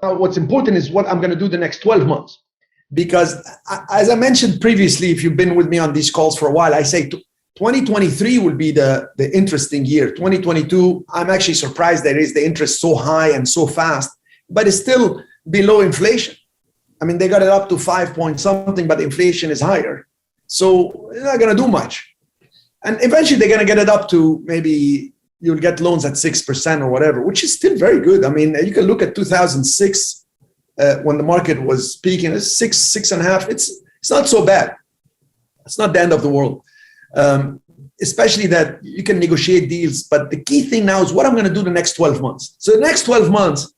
Now, what's important is what I'm going to do the next 12 months. Because as I mentioned previously, if you've been with me on these calls for a while, I say 2023 will be the interesting year. 2022, I'm actually surprised they raised the interest so high and so fast, but it's still below inflation. I mean, they got it up to 5 point something, but inflation is higher. So they're not going to do much. And eventually they're going to get it up to maybe you'll get loans at 6% or whatever, which is still very good. I mean, you can look at 2006 when the market was peaking, it's 6.5. It's not so bad. It's not the end of the world. Especially that you can negotiate deals. But the key thing now is what I'm going to do the next 12 months. So the next 12 months,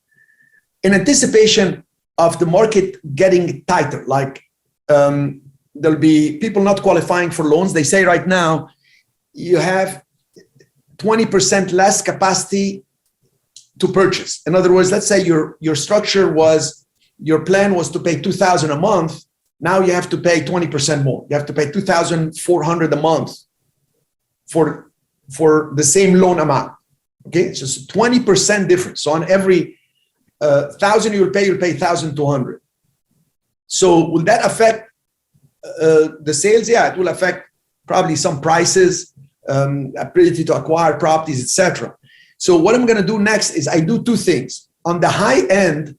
in anticipation of the market getting tighter, like there'll be people not qualifying for loans. They say right now, you have 20% less capacity to purchase. In other words, let's say your structure was, your plan was to pay $2,000 a month. Now you have to pay 20% more. You have to pay $2,400 a month for the same loan amount. Okay, so it's a 20% difference. So on every $1,000 you'll pay $1,200. So will that affect the sales? Yeah, it will affect probably some prices, ability to acquire properties, etc. So what I'm going to do next is I do two things. On the high end,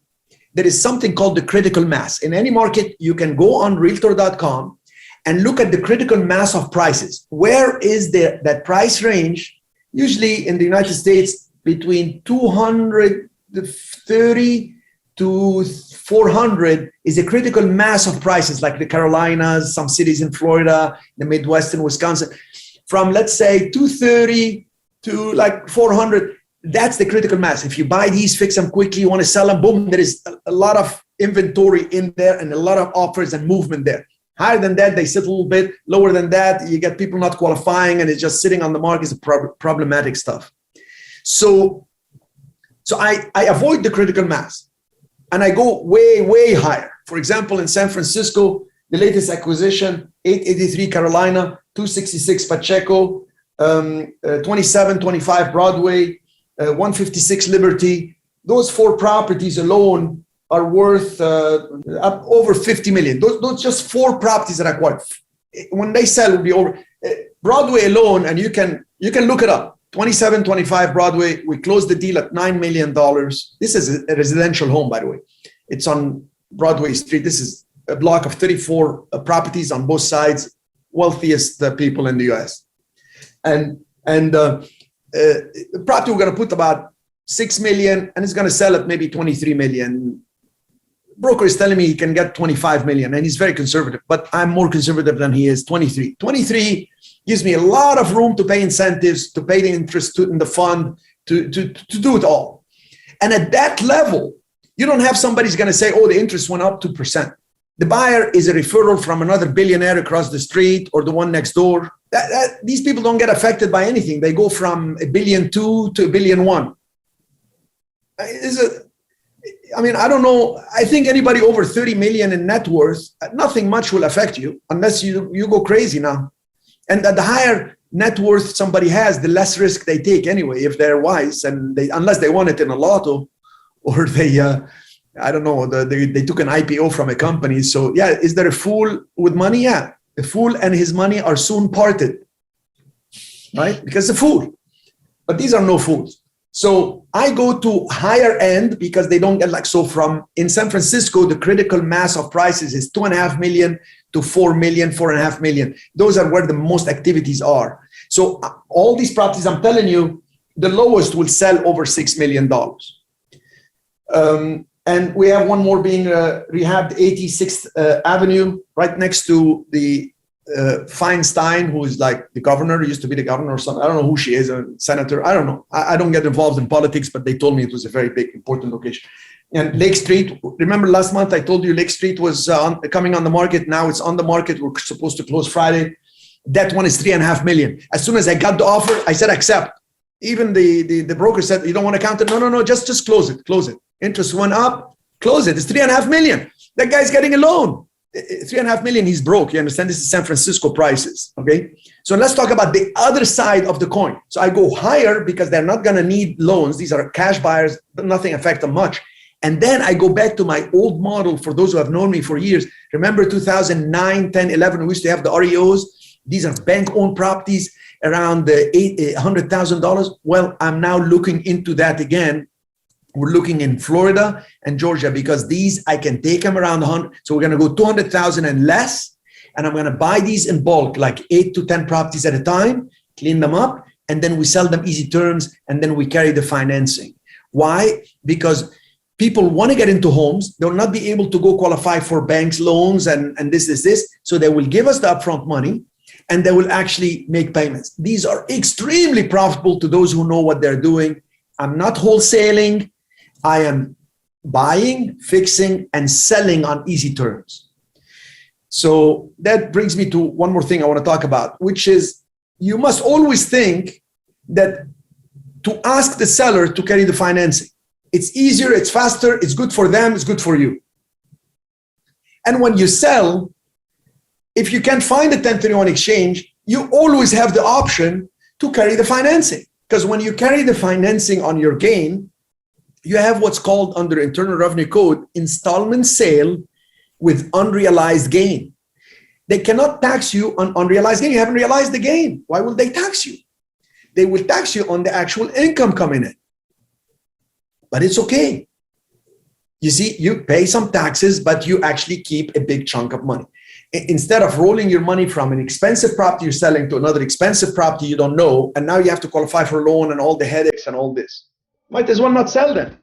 there is something called the critical mass. In any market, you can go on realtor.com and look at the critical mass of prices. Where is that price range? Usually in the United States, between 230 to 400 is a critical mass of prices, like the Carolinas, some cities in Florida, the Midwest and Wisconsin. From, let's say, 230 to like 400, that's the critical mass. If you buy these, fix them quickly, you want to sell them, boom, there is a lot of inventory in there and a lot of offers and movement there. Higher than that, they sit a little bit. Lower than that, you get people not qualifying and it's just sitting on the market. It's problematic stuff. So I avoid the critical mass and I go way, way higher. For example, in San Francisco, the latest acquisition, 883 Carolina, 266 Pacheco, 2725 Broadway, 156 Liberty. Those four properties alone are worth up over 50 million. Those just four properties that I acquired. When they sell, will be over Broadway alone, and you can look it up. 2725 Broadway. We closed the deal at $9 million. This is a residential home, by the way. It's on Broadway Street. This is a block of 34 properties on both sides, wealthiest people in the US. And the property we're going to put about $6 million, and it's going to sell at maybe $23 million. Broker is telling me he can get $25 million, and he's very conservative, but I'm more conservative than he is. 23 gives me a lot of room to pay incentives, to pay the interest in the fund, to do it all. And at that level, you don't have somebody's going to say, oh, the interest went up 2%. The buyer is a referral from another billionaire across the street or the one next door. These people don't get affected by anything. They go from $1.2 billion to $1.1 billion. I mean, I don't know. I think anybody over 30 million in net worth, nothing much will affect you unless you go crazy now. And the higher net worth somebody has, the less risk they take anyway, if they're wise, and unless they won it in a lotto or they, I don't know, they took an IPO from a company. So yeah, is there a fool with money? Yeah, a fool and his money are soon parted, right? Because a fool, but these are no fools. So I go to higher end because they don't get from in San Francisco, the critical mass of prices is 2.5 million to 4 million, 4.5 million. Those are where the most activities are. So all these properties, I'm telling you, the lowest will sell over $6 million. And we have one more being rehabbed, 86th Avenue, right next to the Feinstein, who is like the governor, used to be the governor or something. I don't know who she is, a senator. I don't know. I don't get involved in politics, but they told me it was a very big, important location. And Lake Street, remember last month I told you Lake Street was coming on the market. Now it's on the market. We're supposed to close Friday. That one is 3.5 million. As soon as I got the offer, I said accept. Even the broker said, you don't want to count it? No, just close it. Interest went up, close it. It's 3.5 million. That guy's getting a loan. 3.5 million, he's broke. You understand? This is San Francisco prices. Okay. So let's talk about the other side of the coin. So I go higher because they're not going to need loans. These are cash buyers, but nothing affect them much. And then I go back to my old model for those who have known me for years. Remember 2009, 10, 11, we used to have the REOs. These are bank-owned properties around $100,000. Well, I'm now looking into that again. We're looking in Florida and Georgia because these, I can take them around 100. So we're going to go 200,000 and less. And I'm going to buy these in bulk, like 8 to 10 properties at a time, clean them up, and then we sell them easy terms, and then we carry the financing. Why? Because people want to get into homes. They'll not be able to go qualify for banks loans and this. So they will give us the upfront money and they will actually make payments. These are extremely profitable to those who know what they're doing. I'm not wholesaling. I am buying, fixing, and selling on easy terms. So that brings me to one more thing I want to talk about, which is you must always think that to ask the seller to carry the financing. It's easier, it's faster, it's good for them, it's good for you. And when you sell, if you can't find a 1031 exchange, you always have the option to carry the financing. Because when you carry the financing on your gain, you have what's called under Internal Revenue Code, installment sale with unrealized gain. They cannot tax you on unrealized gain. You haven't realized the gain. Why will they tax you? They will tax you on the actual income coming in. But it's okay. You see, you pay some taxes, but you actually keep a big chunk of money. Instead of rolling your money from an expensive property you're selling to another expensive property you don't know, and now you have to qualify for a loan and all the headaches and all this. Might as well not sell them.